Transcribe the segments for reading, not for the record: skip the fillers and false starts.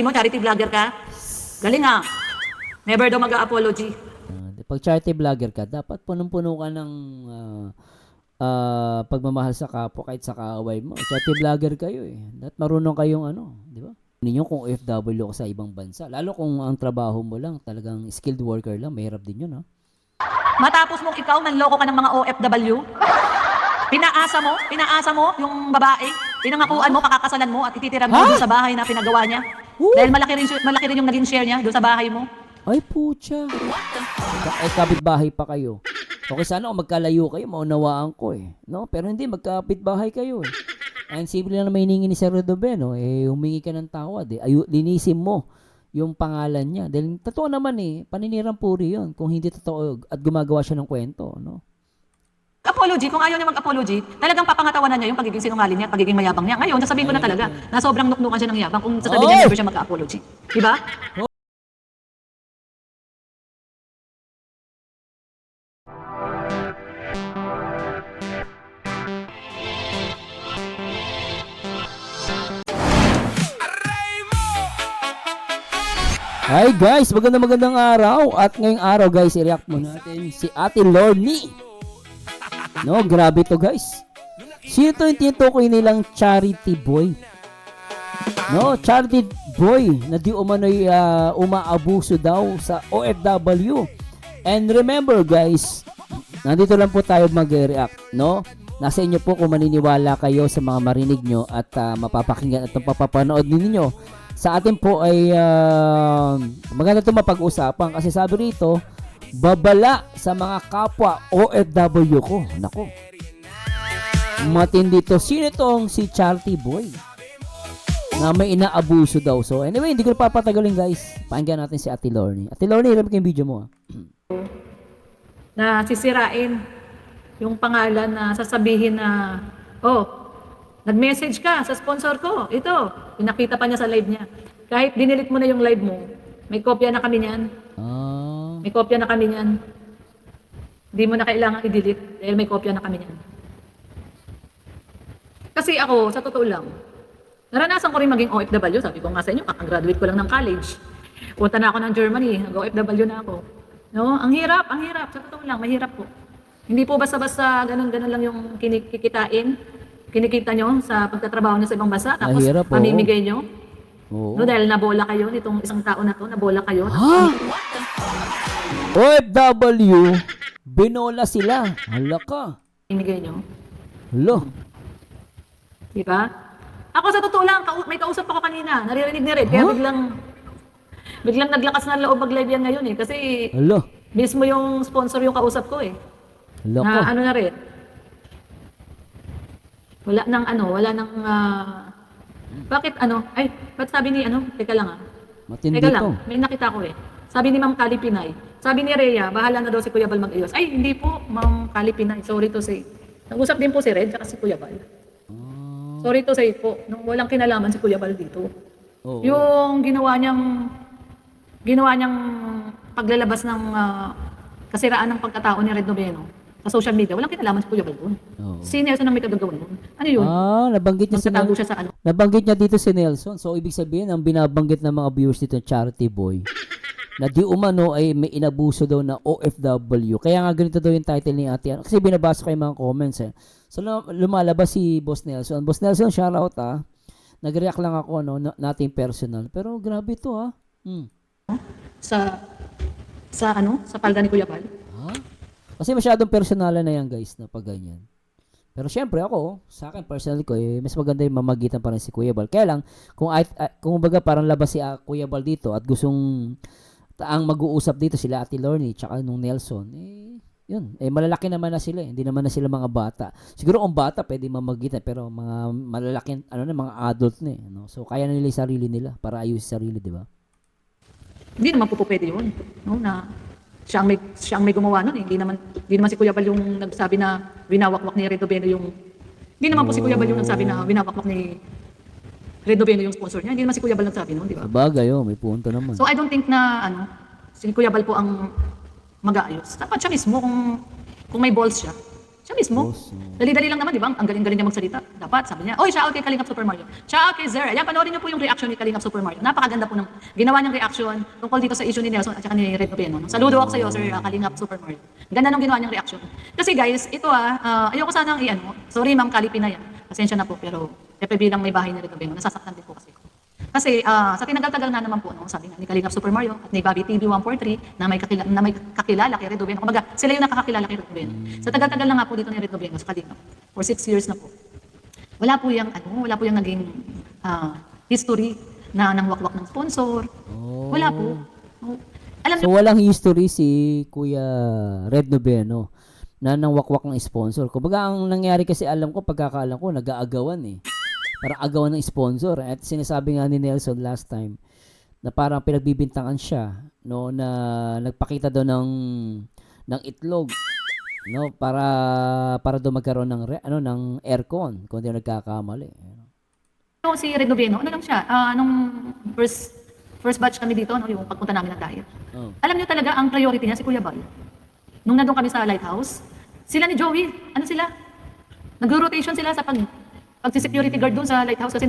mo, charity vlogger ka? Galing ha. Never daw mag-apology. Pag charity vlogger ka, dapat punong-puno ka ng pagmamahal sa kapwa kahit sa kaaway mo. Charity vlogger kayo eh. Dapat marunong kayong di ba? Ninyo kung OFW ka sa ibang bansa. Lalo kung ang trabaho mo lang, talagang skilled worker lang, mahirap din yun ha. Matapos mong ikaw, nanloko ka ng mga OFW, pinaasa mo yung babae, pinangakuan mo, pakakasalan mo, at ititira mo doon sa bahay na pinagawa niya. Dahil malaki rin yung naging share niya doon sa bahay mo. Ay, pucha. Ay, kapitbahay pa kayo. Okay, sana kung magkalayo kayo, maunawaan ko eh. No? Pero hindi, magkapitbahay kayo eh. Ang simple lang na may hiningi ni Sir Rodobeno, humingi ka ng tawad eh. Linisin mo yung pangalan niya. Dahil totoo naman eh, paninirang puri yun. Kung hindi totoo at gumagawa siya ng kwento, no? Apology, kung ayaw niya mag-apology, talagang papangatawanan niya yung pagiging sinungaling niya, pagiging mayabang niya. Ngayon, sasabihin ko na talaga na sobrang nuknukan siya ng yabang kung sasabihin niya never siya mag-apology. Diba? Hi guys, magandang araw. At ngayong araw guys, i-react mo natin si Ate Lorny. No, grabe to guys. Sino to yung tinutukoy nilang charity boy? No, charity boy na di umano'y umaabuso daw sa OFW. And remember guys, nandito lang po tayo mag-react, no? Nasa inyo po kung maniniwala kayo sa mga marinig nyo at mapapakinggan at mapapanood ninyo. Sa atin po ay maganda itong mapag-usapan kasi sabi rito, babala sa mga kapwa OFW ko. Nako. Matindi to. Sino itong si Charity Boy? Na may inaabuso daw. So anyway, hindi ko papatagalin guys. Pakinggan natin si Ate Lorny. Ate Lorny, hirap ko yung video mo. Na sisirain yung pangalan na sasabihin na, nag-message ka sa sponsor ko. Ito, pinakita pa niya sa live niya. Kahit dinilit mo na yung live mo, may kopya na kami niyan. May kopya na kami niyan. Hindi mo na kailangan i-delete dahil may kopya na kami niyan. Kasi ako, sa totoo lang, naranasan ko rin maging OFW. Sabi ko nga sa inyo, kakagraduate ko lang ng college. Punta na ako ng Germany, nag-OFW na ako. No? Ang hirap. Sa totoo lang, mahirap po. Hindi po basta-basta ganun-ganun lang yung kinikita nyo sa pagtatrabaho nyo sa ibang bansa, tapos Mahirap, pamimigay nyo. Oo. No, dahil nabola kayo nitong isang tao na to, nabola kayo. Ha? OFW, binola sila. Hala ka. Pamimigay nyo. Hala. Diba? Ako sa totoo lang, may kausap ako kanina, naririnig ni Red, kaya biglang naglakas na loob mag-live yan ngayon eh, kasi Hala. mismo yung sponsor yung kausap ko eh. Hala ka. Na ano na rin, wala nang bakit ba't sabi ni teka lang Matindi Teka lang, to. may nakita ko eh. Sabi ni Ma'am Kali Pinay, sabi ni Rhea, bahala na daw si Kuya Bal mag-ayos. Ay, hindi po, Ma'am Kali Pinay, sorry to say. Nag-usap din po si Red, tsaka si Kuya Bal. Sorry to say po, nung walang kinalaman si Kuya Bal dito. Oo. Yung ginawa niyang paglalabas ng kasiraan ng pagkatao ni Red Noveno sa social media, walang kinalaman si Kuya Bal doon. Oo. Si Nelson ang may kagagawa doon. Ano yun? Nabanggit niya Magtatago siya sa ano? Nabanggit niya dito si Nelson. So, ibig sabihin, ang binabanggit ng mga viewers dito, Charity Boy, na di umano ay may inabuso daw na OFW. Kaya nga ganito daw yung title ni Ate. Kasi binabasa ko yung mga comments eh. So, lumalabas si Boss Nelson. Boss Nelson, shoutout ah. Nag-react lang ako, nating personal. Pero grabe to ah. Sa palda ni Kuya Bal. Kasi masyadong personalan na yan guys na pag ganyan. Pero syempre ako, sa akin personal ko, mas maganda yung mamagitan pa rin si Kuya Bal. Kaya lang, kung baga parang labas si Kuya Bal dito at gustong ang mag-uusap dito sila Ate Lorny tsaka nung Nelson, yun, malalaki naman na sila. Hindi naman na sila mga bata. Siguro kung bata, pwede mamagitan. Pero mga malalaki, mga adult na no? So, kaya na nila yung sarili nila para ayusin sarili, di ba? Hindi naman po pwede yun. No, na siya ang may gumawa nun. Hindi naman si Kuya Bal yung nagsabi na winawakwak ni Red Noveno yung... Hindi naman po si Kuya Bal yung nagsabi na winawakwak ni Red Noveno yung sponsor niya. Hindi naman si Kuya Bal nagsabi nun, di ba? Sabagay, may punto naman. So I don't think na si Kuya Bal po ang mag-aayos. Dapat siya mismo kung may balls siya. Siya mismo. Boss, oh. Dali-dali lang naman, di ba? Ang galing-galing niya magsalita. Dapat, sabi niya, oy, shout out kay Kalingap Super Mario. Shout out kay Zer. Ayan, panoorin niyo po yung reaction ni Kalingap Super Mario. Napakaganda po ng ginawa niyang reaction tungkol dito sa issue ni Nelson at saka ni Red Noveno. No? Saludo ako sa iyo, Sir Kalingap Super Mario. Ganda nung ginawa niyang reaction. Kasi guys, ito ayoko sanang i-ano. Sorry, Ma'am Kalipi na yan. Pasensya na po, pero FB lang may bahay ni Red Noveno. Nasasaktan din po kasi ko. Kasi sa tinagal-tagal na naman po, no, sabi nga ni Kalingap Super Mario at ni Bobby TV 143 na may kakilala kay Red Noveno. Kumbaga, sila yung nakakakilala kay Red Noveno. Sa tagal-tagal na nga po dito ni Red Noveno sa Kalingap. For 6 years na po. Wala po yung naging history na nang wakwak ng sponsor. Oh. Wala po. No. Alam So walang history si Kuya Red Noveno na nang wakwak ng sponsor. Kumbaga ang nangyari kasi alam ko, pagkakaalam ko, nag-aagawan eh. Parang agawan ng sponsor. At sinasabi nga ni Nelson last time na parang pinagbibintangan siya, no, na nagpakita daw ng itlog, no, para daw magkaroon ng ng aircon kung di nagkakamali. niyo si Red Noveno, ano lang siya, nung first batch kami dito, no, yung pagpunta namin ng diet. Oh. Alam niyo talaga ang priority niya si Kuya Bal. Nung nandun kami sa Lighthouse, sila ni Joey, ano sila? Nagro-rotation sila sa pag-security guard doon sa Lighthouse kasi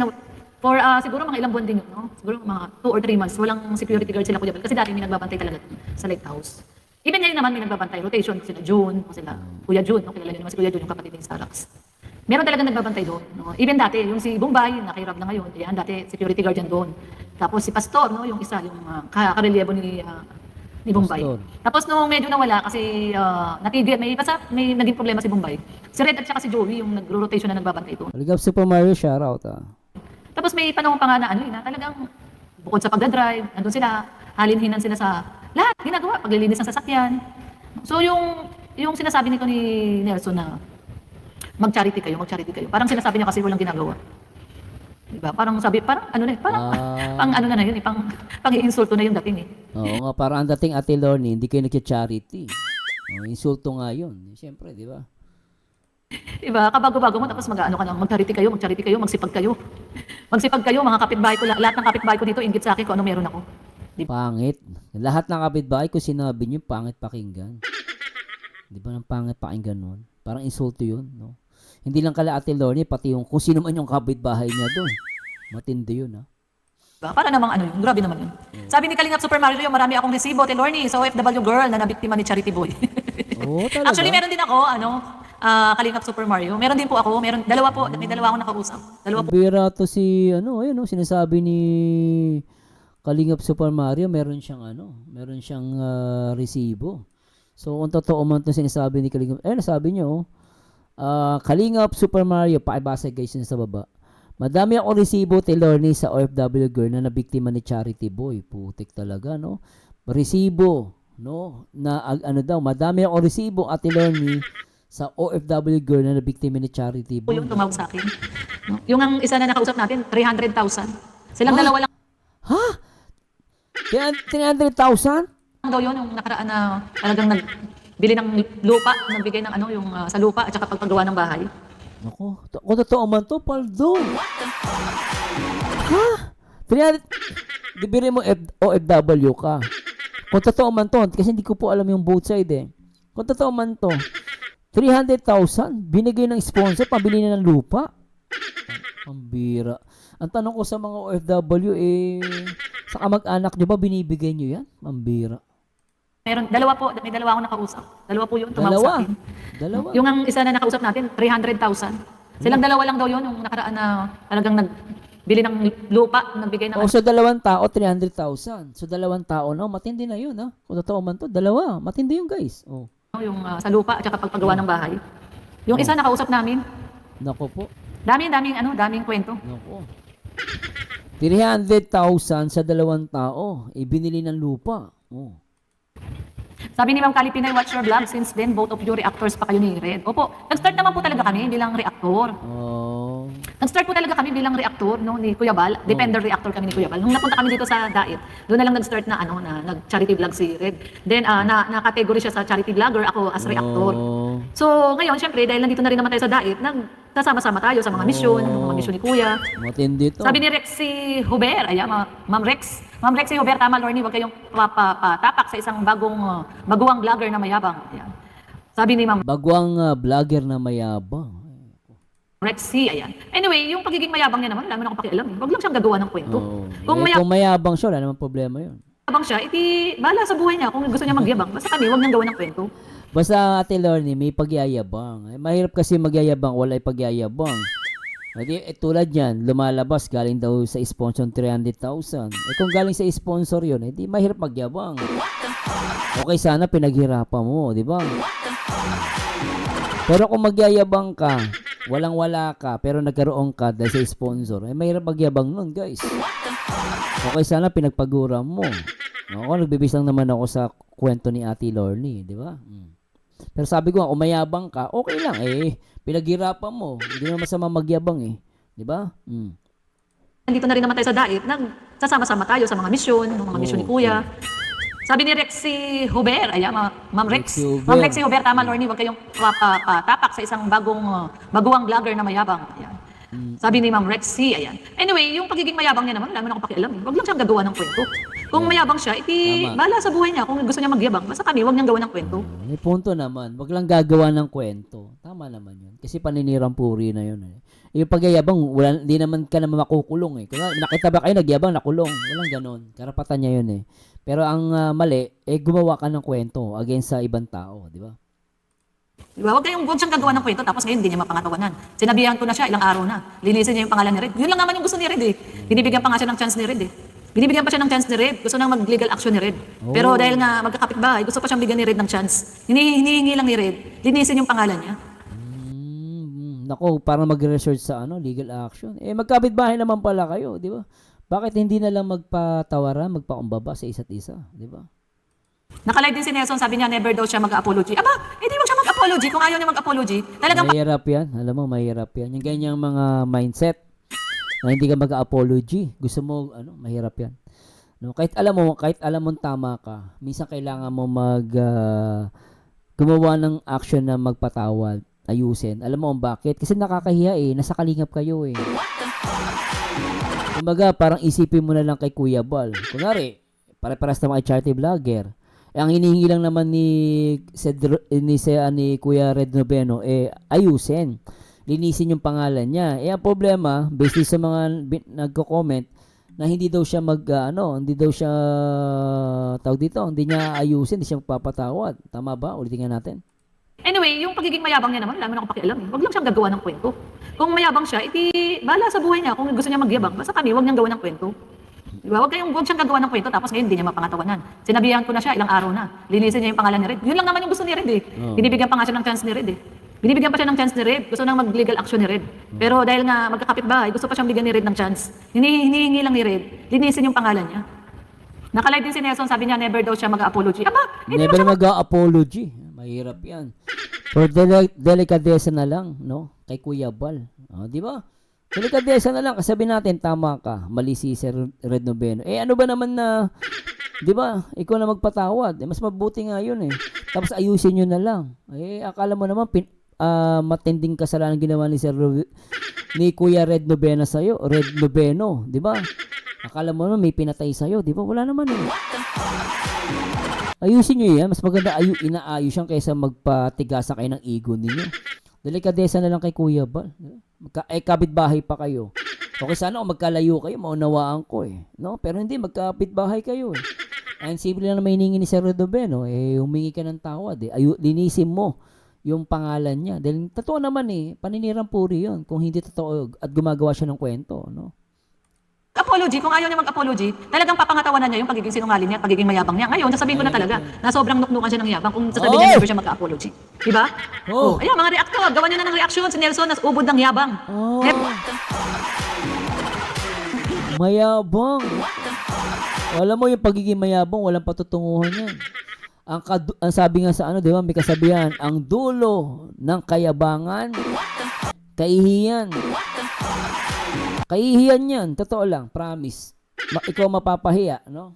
for siguro mga ilang buwan din yun, no? Siguro mga 2 or 3 months, walang security guard sila Kuya Bal kasi dati may nagbabantay talaga sa Lighthouse. Even ngayon naman may nagbabantay, rotation, sila June, o sila Kuya June, no? Kilala niyo naman si Kuya June, yung kapatid ni Starax. Meron talaga nagbabantay doon, no? Even dati, yung si Bombay, nakahirap na ngayon, yan dati security guard yan doon. Tapos si Pastor, no, yung isa, yung karelyebo ni Bombay. Pastor. Tapos nung medyo nawala kasi natigil, may naging problema si Bombay. Si Red at saka si Joey yung nagro-rotation na nagbabantay doon. Kalingap Super Mario, shoutout ah. Tapos may panahon pa nga na na talagang bukod sa pagdadrive, nandun sila, halinhinan sila sa lahat, ginagawa, paglilinis ng sasakyan. So yung sinasabi nito ni Nelson na mag-charity kayo. Parang sinasabi niya kasi walang ginagawa. Diba? Parang sabi, parang pang ano na yun, pang-iinsulto na yung dating eh. Oo nga, parang ang dating Ate Lorny, hindi kayo nagcha-charity. Insulto nga yun. Siyempre, di ba? Diba? Kabago-bago mo, tapos mag-charity kayo, magsipag kayo. Magsipag kayo, mga kapitbahay ko, lahat ng kapitbahay ko dito, inggit sa akin kung ano meron ako. Pangit. Lahat ng kapitbahay ko sinabi niyo, pangit pakinggan. Di ba ng pangit pakinggan nun? Parang insulto yun, no? Hindi lang kala Ate Lorny, pati yung kung sino man yung kapitbahay niya doon. Matindi yun, ha? Diba? Para namang yun, grabe naman yun. Sabi ni Kalingap Super Mario, marami akong resibo, Ate Lorny, sa OFW girl na nabiktima ni Charity Boy. Oo, talaga. Actually, meron din ako, Kalingap Super Mario. Meron din po ako, may dalawa akong nakausap. Dalawa po. Bira to si, sinasabi ni Kalingap Super Mario, meron siyang resibo. So, kung totoo man itong sinasabi ni Kalingap, nasabi niyo, Kalingap Super Mario, pakibasa guys yun sa baba. Madami ako resibo, Lorny, sa OFW girl na nabiktima ni Charity Boy. Putik talaga, no? Resibo, no? Madami ako resibo, Ate Lorny, sa OFW girl na nabiktima ni Charity Boy. Yung tumawag sa akin. No? Yung ang isa na nakausap natin, 300,000. Silang dalawa lang Ha? 300,000? daw yun, yung nakaraan na talagang nagbili ng lupa, nagbigay ng yung sa lupa at saka pagpagawa ng bahay. Ako, kung totoo man to, paldo. Ha? 300, bibili mo OFW ka. Kung totoo man to, kasi hindi ko po alam yung both side eh. Kung totoo man to, 300,000, binigay ng sponsor, pabili na ng lupa. Ang bira. Ang tanong ko sa mga OFW sa kamag-anak nyo ba binibigay nyo yan? Ang bira. May dalawa akong nakausap. Dalawa po yun, tumawag sa akin. Dalawa? Yung ang isa na nakausap natin, 300,000. Silang dalawa lang daw yun, yung nakaraan na talagang nagbili ng lupa, nagbigay ng So 2 tao, 300,000. So 2 tao, no? Matindi na yun, ha? Kung totoo man to, 2. Matindi yun, guys. Oh. yung sa lupa at saka pagpagawa ng bahay. Yung isa nakausap namin, Nako po. daming kwento. Nako. 300,000 sa 2 tao. Ibinili ng lupa. Oh. Sabi ni Ma'am Kali Pinay, watch your vlog. Since then, both of you reactors pa kayo ni Red. Opo, nag-start naman po talaga kami bilang reactor. Oh. Nag-start po talaga kami bilang reactor ni Kuya Bal. Depender reactor kami ni Kuya Bal. Nung napunta kami dito sa Daet, doon na lang nag-start na nag-charity vlog si Red. Then, na-category siya sa charity vlogger, ako as reactor. Oh. So, ngayon, syempre, dahil nandito na rin naman tayo sa Daet, nagsasama-sama tayo sa mga misyon, yung mga misyon ni Kuya. Matindi to. Sabi ni Rexy Huber, Ma'am Rexy Huber, tama Lorny, huwag kayong papatapak sa isang baguang vlogger na mayabang. Ayan. Sabi ni Ma'am Bagwang vlogger na mayabang. Rexy, ayan. Anyway, yung pagiging mayabang niya naman, wala naman akong pakialam. Huwag lang siyang gagawa ng kwento. Oo. Kung Kung mayabang siya, wala naman problema yun. mayabang siya, iti bahala sa buhay niya kung gusto niya magyabang. Basta kami, huwag niyang gawa ng kwento. Basta Ate Lorne, may pagyayabang. Mahirap kasi magyayabang, wala pagyayabang. Tulad yan, lumalabas, galing daw sa sponsor 300,000. Kung galing sa sponsor yun, di mahirap magyabang. Okay, sana pinaghirapan mo, di ba? Pero kung magyayabang ka, walang-wala ka, pero nagkaroon ka dahil sa sponsor, mahirap magyabang nun, guys. Okay, sana pinagpaguran mo. Ako, nagbibis lang naman ako sa kwento ni Ate Lorne, di ba? Pero sabi ko, kung mayabang ka, okay lang, pinaghirapan mo. Hindi naman masama magyabang, di ba? Nandito na rin naman tayo sa daip, nagsasama-sama tayo sa mga misyon, mga misyon ni Kuya. Sabi ni Rexy Huber, ayan, Ma'am Rex. Ma'am Rexy Huber, tama, Lorne, huwag kayong tapak sa isang baguang vlogger na mayabang. Ayan. Sabi ni Ma'am Rexy, ayan. Anyway, yung pagiging mayabang niya naman, wala naman akong pakialam. Huwag lang siyang gagawa ng kwento. Kung mayabang siya, bahala sa buhay niya kung gusto niya magyabang. Basta kami, huwag niyang gawa ng kwento. May punto naman. Wag lang gagawa ng kwento. Tama naman yun. Kasi paninirang puri na yun. Yung pagyayabang, hindi naman ka naman makukulong. Kung nakita ba kayo nagyabang, nakulong. Walang ganon. Karapatan niya yun. Pero ang mali, gumawa ka ng kwento against sa ibang tao. Di ba? Diba? Huwag siyang gagawa ng kwento tapos ngayon hindi niya mapangatawanan. Sinabihan ko na siya ilang araw na. Linisin niya yung pangalan ni Red. Yun lang naman yung gusto ni Red Binibigyan pa nga siya ng chance ni Red Binibigyan pa siya ng chance ni Red. Gusto nang mag-legal action ni Red. Pero dahil nga magkakapitbahay, gusto pa siyang bigyan ni Red ng chance. Hinihingi lang ni Red. Linisin yung pangalan niya. Nako, para mag-research sa legal action. Magkapit-bahay naman pala kayo, di ba? Bakit hindi na lang magpatawaran, magpakumbaba sa isa't isa, di ba? Nakalive din si Nelson, sabi niya never daw siya mag-apology. Aba, hindi mo siya mag-apology. Kung ayaw niya mag-apology, talagang mahirap yan. Alam mo, mahirap yan. Yung ganyang mga mindset na hindi ka mag-apology. Gusto mo, mahirap yan. No, kahit alam mo tama ka, minsan kailangan mo gumawa ng action na magpatawad, ayusin. Alam mo kung bakit? Kasi nakakahiya nasa kalingap kayo Kumbaga, parang isipin mo na lang kay Kuya Bal. Kunwari, pare-paras na mga charity vlogger. Ang hinihingi lang naman ni Kuya Red Noveno, ayusin. Linisin yung pangalan niya. Ang problema, based sa mga nagko-comment, na hindi daw siya hindi daw siya, hindi niya ayusin, hindi siya magpapatawad. Tama ba? Ulitin nga natin. Anyway, yung pagiging mayabang niya naman, wala naman akong pakialam. Huwag lang siyang gagawa ng kwento. Kung mayabang siya, bahala sa buhay niya kung gusto niya magyabang. Basta kami, huwag niyang gawa ng kwento. Diba? Huwag siyang gagawa ng kwento tapos ngayon hindi niya mapangatawanan. Sinabihan ko na siya ilang araw na. Linisin niya yung pangalan ni Red. Yun lang naman yung gusto ni Red Binibigyan pa nga siya ng chance ni Red Binibigyan pa siya ng chance ni Red. Gusto nang mag-legal action ni Red. Pero dahil nga magkakapitbahay, gusto pa siyang bigyan ni Red ng chance. Hinihingi lang ni Red. Linisin yung pangalan niya. Nakalive din si Nelson, sabi niya never daw siya mag-apology. Aba, never mag-apology. Mahirap yan. For delikadesa na lang, no? Kay Kuya Bal. Di ba? Delikadesa na lang. Kasabi natin, tama ka. Mali si Sir Red Noveno. Ano ba naman na, di ba? Ikaw na magpatawad. Mas mabuti nga yun Tapos ayusin nyo na lang. Akala mo naman, matinding kasalanan ginawa ni Kuya Red Noveno sa'yo. Red Noveno, di ba? Akala mo naman may pinatay sa'yo, di ba? Wala naman Ayusin nyo yan. Mas maganda inaayos yan kaysa magpatigasa kayo ng ego ninyo. Delikadesa na lang kay Kuya Bal. Kabit-bahay pa kayo. Okay, sana kung magkalayo kayo, maunawaan ko No? Pero hindi, magkapit-bahay kayo Ang simple lang na may hiningi ni Sir Rodobeno, humingi ka ng tawad linisin mo yung pangalan niya. Dahil totoo naman paninirang puri yun. Kung hindi totoo at gumagawa siya ng kwento, no? Apology, kung ayaw niya mag-apology, talagang papangatawanan niya yung pagiging sinungaling niya at pagiging mayabang niya. Ngayon, sasabihin ko na talaga na sobrang nuknukan siya ng yabang kung sasabihin niya never siya mag-apology. Diba? Ayan, mga reactor, gawan niyo na ng reaction. Si Nelson, nas ubod ng yabang. Mayabang. Alam mo yung pagiging mayabang, walang patutunguhan yan. Ang sabi nga sa di ba, may kasabihan, ang dulo ng kayabangan, kaihiyan. Kaihiyan yan. Totoo lang. Promise. Ikaw mapapahiya, no?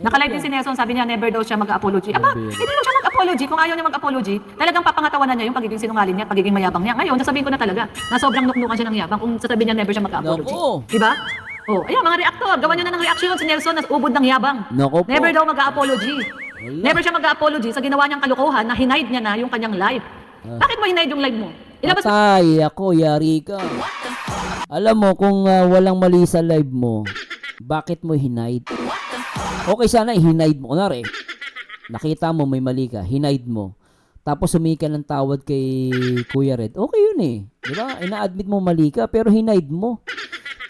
Nakalive din si Nelson, sabi niya never daw siya mag-apology. Aba, hindi daw siya mag-apology. Kung ayaw niya mag-apology, talagang papangatawanan niya yung pagiging sinungaling niya at pagiging mayabang niya. Ngayon, sasabihin ko na talaga na sobrang nuknukan siya ng yabang kung sasabihin niya never siya mag-apology. Diba? Ayan, mga reactor, gawan niyo na ng reaction. Si Nelson, nas ubod ng yabang. Nako po. Never daw mag-apology. Never siya mag-apology sa ginawa niyang kalokohan na hinide niya na yung kanyang live. Bakit mo hinide yung live mo? Ilabas mo. Patay ako, yari ka. Alam mo, kung walang mali sa live mo, bakit mo hinide? Okay sana hinide mo. Kunwari, nakita mo may mali ka, hinide mo. Tapos humingi ka ng tawad kay Kuya Red. Okay yun eh. Di ba? Ina-admit mo mali ka, pero hinide mo.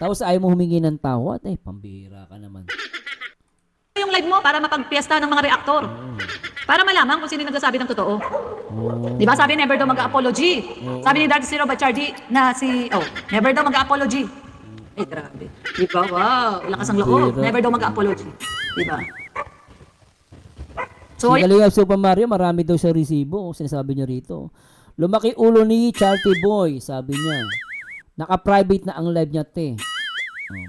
Tapos ayaw mo humingi ng tawad. Pambira ka naman. Yung live mo para mapagpiesta ng mga reaktor. Para malaman kung sino yung nagsasabi ng totoo. Di ba sabi never daw mag-apology. Sabi ni Darcy Zero Bachardi na never daw mag-apology. Grabe. Di ba? Wow, lakas ang loob. Never daw mag-apology. Di ba? So, Si Kalingap Super Mario, marami daw sa resibo. Sinasabi niya rito. Lumaki ulo ni Charity Boy, sabi niya. Naka-private na ang live niya, te.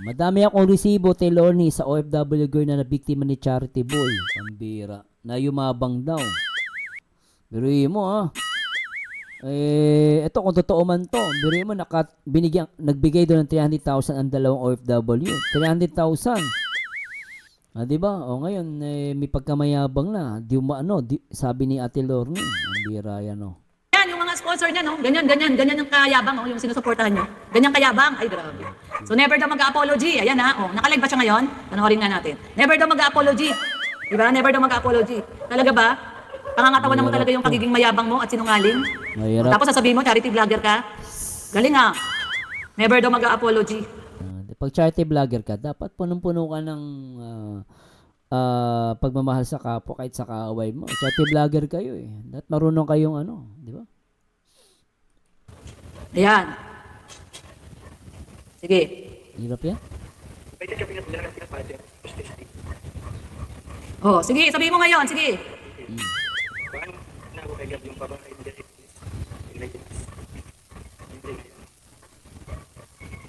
Madami akong resibo, te Lorny, sa OFW girl na nabiktima ni Charity Boy. Pambira. Na yumabang daw. Biruin mo, ito kung totoo man to. Biruin mo, nagbigay doon ng 300,000 ang dalawang OFW. 300,000. Diba? Ngayon, may pagkamayabang na. Sabi ni Ate Lorny. Ang bira yan, yan, yung mga sponsor niya, no? Ganyan yung kayabang, yung sinusuportahan niyo. Ganyan kayabang. Ay, grabe. So, never daw mag-apology. Ayan, nakalive ba siya ngayon? Panoorin nga natin. Never daw mag-apology. Diba? Never daw mag-apology. Talaga ba? Pangangatawan mo talaga yung pagiging mayabang mo at sinungaling. Mahirap. Tapos sasabihin mo, charity vlogger ka. Galing Never daw mag-apology. Pag charity vlogger ka, dapat punong-puno ka ng pagmamahal sa kapwa kahit sa kaaway mo. Charity vlogger kayo eh. Dapat marunong kayong di ba? Ayan. Sige. Hirap yan? Sige, sabihin mo ngayon, sige.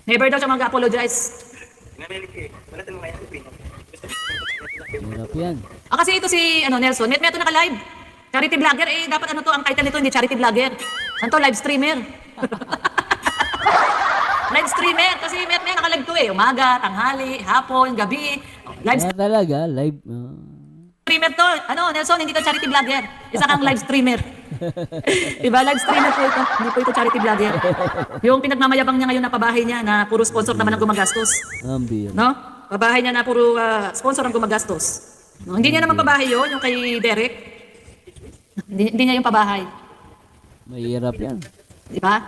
Never daw siya mag-apologize. Hirap yan. Kasi ito si Nelson, met meto naka-live. Charity vlogger, dapat ang title nito, hindi charity vlogger. Ano live streamer. Live streamer, kasi met naka-live to umaga, tanghali, hapon, gabi. Live Talaga, live. streamer to. Nelson, hindi to charity vlogger. Isa kang live streamer. Diba? Live streamer po ito. Hindi po ito charity vlogger. Yung pinagmamayabang niya ngayon na pabahay niya na puro sponsor naman ang gumagastos. Ambir. No? Pabahay niya na puro sponsor ang gumagastos. No? Hindi niya naman pabahay yun, yung kay Derek. Hindi niya yung pabahay. Mahirap yan. Diba?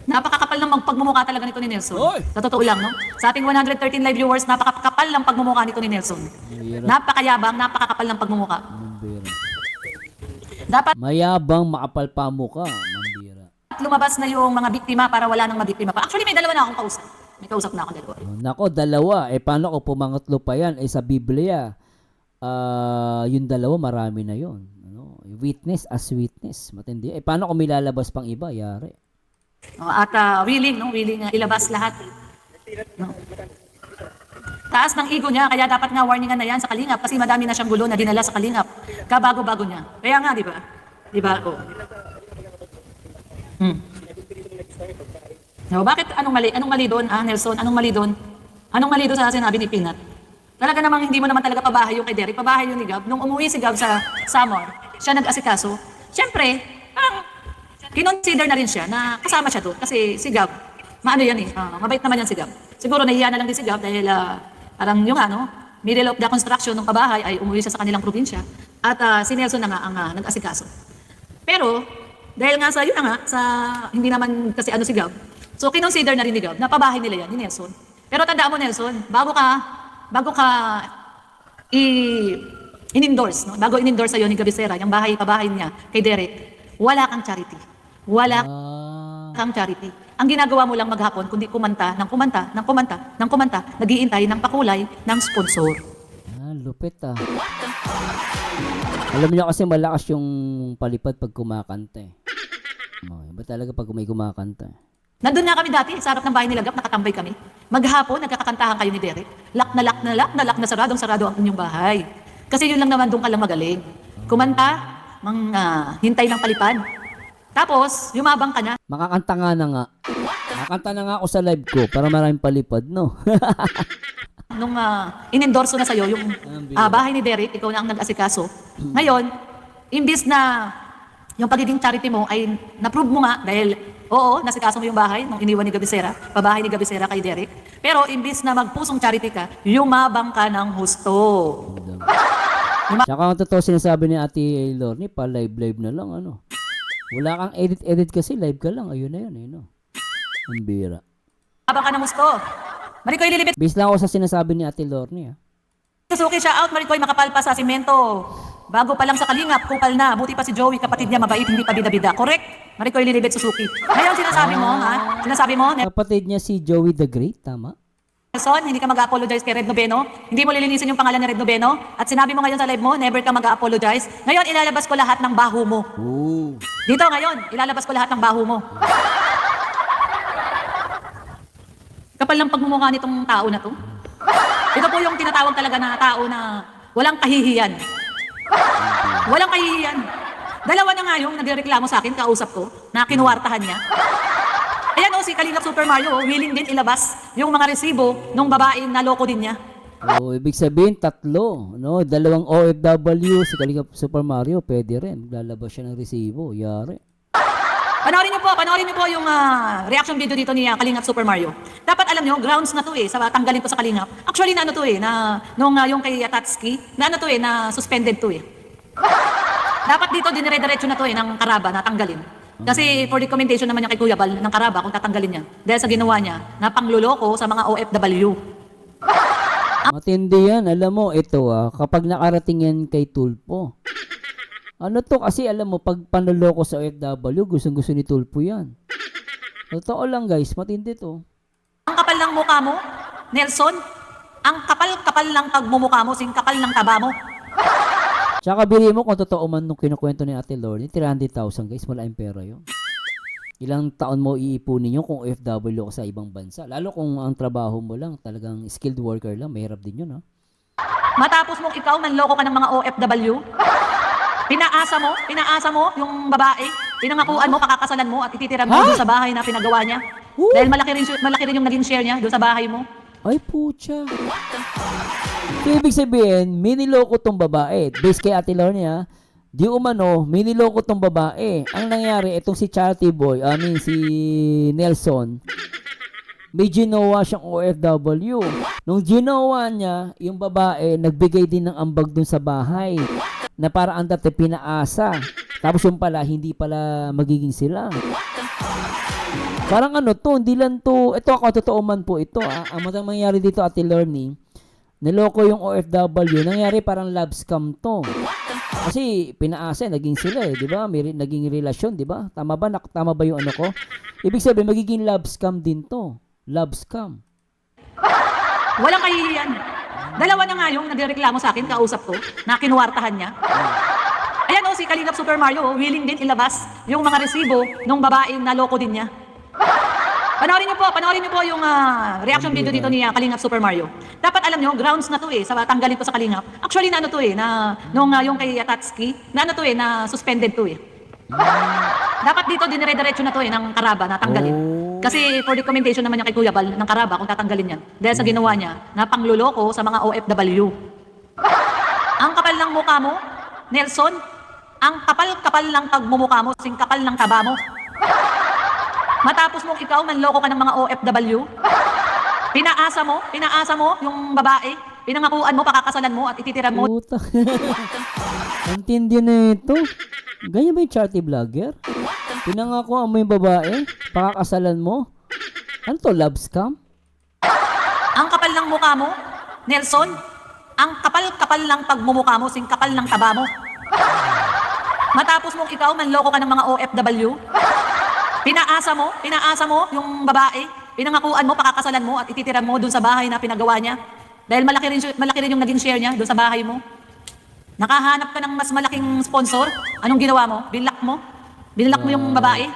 Napakakapal ng pagmumukha talaga nito ni Nelson. Sa totoo lang, no? Sa ating 113 live viewers, napakakapal ng pagmumukha nito ni Nelson. Mahirap. Napakayabang, napakakapal ng pagmumukha. Mambira. Dapat Mayabang, makapal pa mukha. Mambira. lumabas na yung mga biktima para wala nang mabiktima pa. Actually, may dalawa na akong kausap. May kausap na akong dalawa. Nako, dalawa. Paano kung pumangatlo pa yan? Sa Biblia, yung dalawa, marami na yon. Witness as witness. Matindi. Paano kung may lalabas pang iba? Yari. At willing ilabas lahat. No? Taas ng ego niya, kaya dapat nga warningan na yan sa Kalingap kasi madami na siyang gulo na dinala sa Kalingap. Kabago-bago niya. Kaya nga, di ba? Di ba? No, bakit? Anong mali? Anong mali doon, Nelson? Anong mali doon? Anong mali doon sa sinabi ni Peanut? Talaga namang hindi mo naman talaga pabahay yung kay Derek. Pabahay yung ni Gab. Nung umuwi si Gab sa Samar, siya nag-asikaso. Siyempre, parang kinonsider na rin siya na kasama siya doon. Kasi si Gab, mabait naman yan si Gab. Siguro nahiya na lang din si Gab dahil parang yung middle of the construction ng pabahay ay umuwi siya sa kanilang probinsya. At si Nelson na nga ang nag-asikaso. Pero, dahil nga sa hindi naman kasi si Gab, so kinonsider na rin ni Gab na pabahay nila yan ni Nelson. Pero tandaan mo Nelson, bago ka in-endorse, no? Bago in-endorse sa'yo ni Gabisera, yung pabahay niya kay Derek, wala kang charity. Wala kang charity. Ang ginagawa mo lang maghapon, kundi kumanta, nag-iintay ng pakulay ng sponsor. Lupit Alam niyo kasi malakas yung palipad pag kumakanta Iba talaga pag may kumakanta Nandun nga kami dati, sa harap ng bahay nila Gab, nakatambay kami. Maghapon, nagkakakantahan kayo ni Derek. Lock na sarado ang inyong bahay. Kasi yun lang naman, doon ka lang magaling. Kumanta, hintay ng palipad. Tapos, yumabang ka na. Makakanta nga na nga. Makakanta na nga ako sa live ko para maraming palipad, no? Nung in-endorso na sa'yo, yung bahay ni Derek, ikaw na ang nag-asikaso, Ngayon, imbis na yung pagiging charity mo ay na-prove mo nga dahil oo, nasikaso mo yung bahay nung iniwan ni Gabisera, pabahay ni Gabisera kay Derek. Pero imbis na magpusong charity ka, yumabang ka ng husto. Tsaka ang totoo sinasabi ni Ate Lorne, pa live na lang ano. Wala kang edit kasi live ka lang. Ayun na yun, no. Ang bira. Yumabang ka ng husto. Maricoy Lilibet, Based lang ako sa sinasabi ni Ate Lorne, Suzuki siya out, Maricoy makapal pa sa simento. Bago pa lang sa kalingap, kupal na. Buti pa si Joey, kapatid niya, mabait, hindi pa bida-bida. Correct? Maricoy Lilibet Suzuki. Ngayon sinasabi mo, ha? Sinasabi mo, Kapatid niya si Joey the Great, tama? Nelson, hindi ka mag-apologize kay Red Noveno. Hindi mo lilinisin yung pangalan ni Red Noveno. At sinabi mo ngayon sa live mo, never ka mag-apologize. Ngayon, ilalabas ko lahat ng baho mo. Oo. Dito ngayon, ilalabas ko lahat ng baho mo. Kapal ng pagmumukha nitong tao na to. Ito po yung tinatawag talaga na tao na walang kahihiyan. Walang kahihiyan. Dalawa na nga yung nagreklamo sa akin, kausap ko, na kinuwartahan niya. Ayan o, si Kalingap Super Mario, willing din ilabas yung mga resibo ng babaeng naloko din niya. So, ibig sabihin, tatlo. No? Dalawang OFW, si Kalingap Super Mario, pwede rin. Lalabas siya ng resibo. Yari. Panoorin niyo po yung reaction video dito ni Kalingap Super Mario. Dapat alam niyo, grounds na to sa tanggalin to sa Kalingap. Actually, na ano to na nung yung kay Tatsuki, na ano to na suspended to Dapat dito dinire-diretso na to ng Karaba na tanggalin. Kasi for recommendation naman niya kay Kuya Bal ng Karaba kung tatanggalin niya. Dahil sa ginawa niya na pangluloko sa mga OFW. Matindi yan. Alam mo, ito kapag nakarating yan kay Tulpo. Ano to? Kasi alam mo, pag panloloko sa OFW, gustong-gusto ni Tulpo yan. Totoo lang guys, matindi to. Ang kapal ng mukha mo, Nelson. Ang kapal-kapal ng pagmumukha mo, sing kapal ng taba mo. Tsaka bili mo kung totoo man nung kinukwento ni Ate Lorne, 300,000 guys, malaking pera yun. Ilang taon mo iipunin yun kung OFW ka sa ibang bansa. Lalo kung ang trabaho mo lang, talagang skilled worker lang, mahirap din yun Matapos mong ikaw manloko ka ng mga OFW, pinaasa mo yung babae, pinangakuan mo, pakakasalan mo at ititira mo doon sa bahay na pinagawa niya. Dahil malaki rin yung naging share niya doon sa bahay mo. Ay, pucha. So, ibig sabihin, miniloko tong babae. Based kay Ate Lorne, di umano, miniloko tong babae. Ang nangyari, itong si Charity Boy, si Nelson, may ginawa siyang OFW. Nung ginawa niya, yung babae, nagbigay din ng ambag dun sa bahay na para ang dati pinaasa. Tapos yung pala, hindi pala magiging sila. Parang hindi lang to, ito ako, totoo man po ito. Ang mangyari dito, Ate Lorne, niloko yung OFW, nangyari parang love scam to. Kasi pinaasa, naging sila di ba? May naging relasyon, di ba? Tama ba? Tama ba yung ano ko? Ibig sabihin, magiging love scam din to. Love scam. Walang kahihiyan. Dalawa na nga yung nagreklamo sa akin, kausap ko, na kinuwartahan niya. Ayan si Kalingap Super Mario, willing din ilabas yung mga resibo ng babaeng naloko din niya. Panoorin niyo po yung reaction video dito ni Kalingap Super Mario. Dapat alam niyo, grounds na to sa tanggalin to sa Kalingap. Actually, na ano to na nung yung kay Tatsuki, na ano to na suspended to Dapat dito dinire-diretso na to ng Karaba na tanggalin. Kasi for recommendation naman niya kay Kuya Bal ng Karaba kung tatanggalin yan. Dahil sa ginawa niya na pangluloko sa mga OFW. Ang kapal ng mukha mo, Nelson. Ang kapal-kapal ng pagmumukha mo, sing kapal ng taba mo. Matapos mong ikaw manloko ka ng mga OFW, pinaasa mo yung babae, pinangakuan mo, pakakasalan mo at ititira mo. Puta. Ang tindi na ito. Ganyan ba yung charity vlogger? Pinangako mo yung babae, pakakasalan mo. Ano to, love scam? Ang kapal ng mukha mo, Nelson. Ang kapal-kapal ng pagmumukha mo, sing kapal ng taba mo. Matapos mong ikaw manloko ka ng mga OFW, pinaasa mo yung babae, pinangakuan mo, pakakasalan mo at ititira mo doon sa bahay na pinagawa niya. Dahil malaki rin yung naging share niya doon sa bahay mo. Nakahanap ka ng mas malaking sponsor. Anong ginawa mo? Binlock mo? Binlock mo yung babae?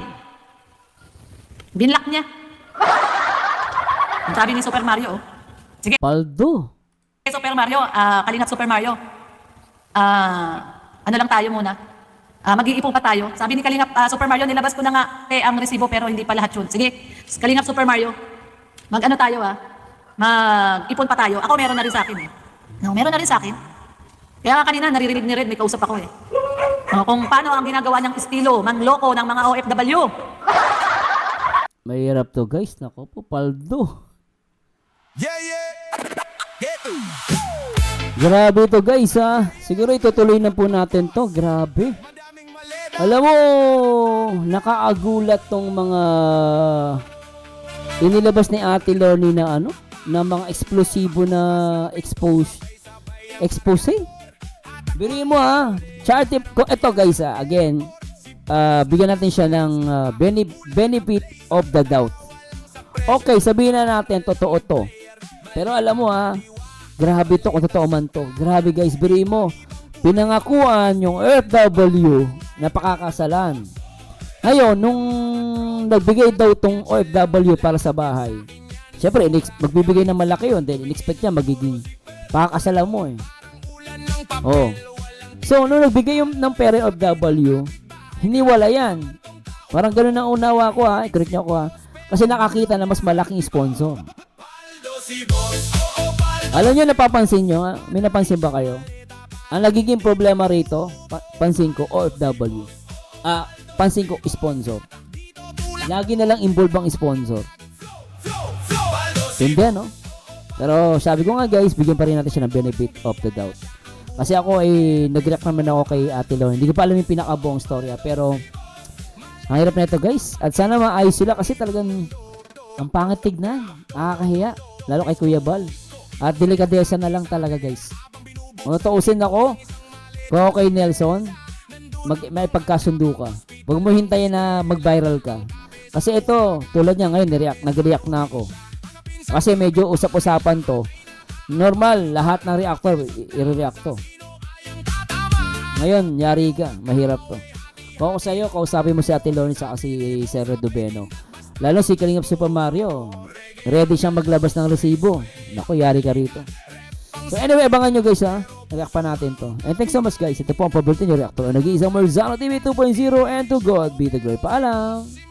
Binlock niya. Ang sabi ni Super Mario. Sige, Paldo. Super Mario, Kalingap Super Mario. Ano lang tayo muna? Mag-iipon pa tayo. Sabi ni Kalingap Super Mario, nilabas ko na nga ang resibo pero hindi pa lahat yun. Sige, Kalingap Super Mario, mag-ano tayo Mag-ipon pa tayo. Ako meron na rin sa akin No, meron na rin sa akin. Kaya nga kanina naririnig ni Red, may kausap ako eh. Kung paano ang ginagawa niyang estilo, mangloko ng mga OFW. Mahirap to guys. Nako po, paldo. Grabe to guys ha. Siguro itutuloy na po natin to. Grabe. Alam mo, nakaagulat tong mga inilabas ni Ate Lorny na ano, na mga eksplosibo na expose. Biriin mo ha. Chart tip ko. Ito guys ha. Again, bigyan natin siya ng benefit of the doubt. Okay, sabihin na natin totoo to. Pero alam mo ha, grabe to kung totoo man to. Grabe guys, biriin mo. Pinangakuan yung OFW na pakakasalan. Ngayon, nung nagbigay daw tong OFW para sa bahay, syempre, magbibigay ng malaki yun. Then, in-expect niya magiging pakakasalan mo eh. Oh. So, nung nagbigay yung ng pera yung OFW, hiniwala yan. Parang ganun ang unawa ko ha. I-correct niyo ako ha. Kasi nakakita na mas malaking sponsor. Alam niyo, napapansin nyo ha? May napansin ba kayo? Ang nagiging problema rito, pansin ko, OFW. Pansin ko, sponsor. Lagi na lang involved ang sponsor. Hindi, no? Pero sabi ko nga guys, bigyan pa rin natin siya ng benefit of the doubt. Kasi ako ay nag-react naman ako kay Ate Lorny. Hindi ko pa alam yung pinakabuong storya. Pero, ang hirap na ito guys. At sana maayos sila kasi talagang ang pangit tignan. Nakakahiya. Lalo kay Kuya Bal. At delikadesa na lang talaga guys. Kung natuusin ako, kung ako kay Nelson, may pagkasundo ka. Huwag mo hintayin na mag-viral ka. Kasi ito, tulad niya ngayon, nag-react na ako. Kasi medyo usap-usapan to. Normal, lahat ng reactor, i-react to. Ngayon, yari ka. Mahirap to. Kung ako sa'yo, kausapin mo si Ate Lorny sa si Sir Dubeno. Lalo si Kalingap Super Mario. Ready siyang maglabas ng resibo. Naku, yari ka rito. So anyway, abangan nyo guys ha. Nag-react pa natin to. And thanks so much guys. Ito po ang paborito nyo reactor. Nag-iisang Marzano TV 2.0 and to God be the glory. Paalam!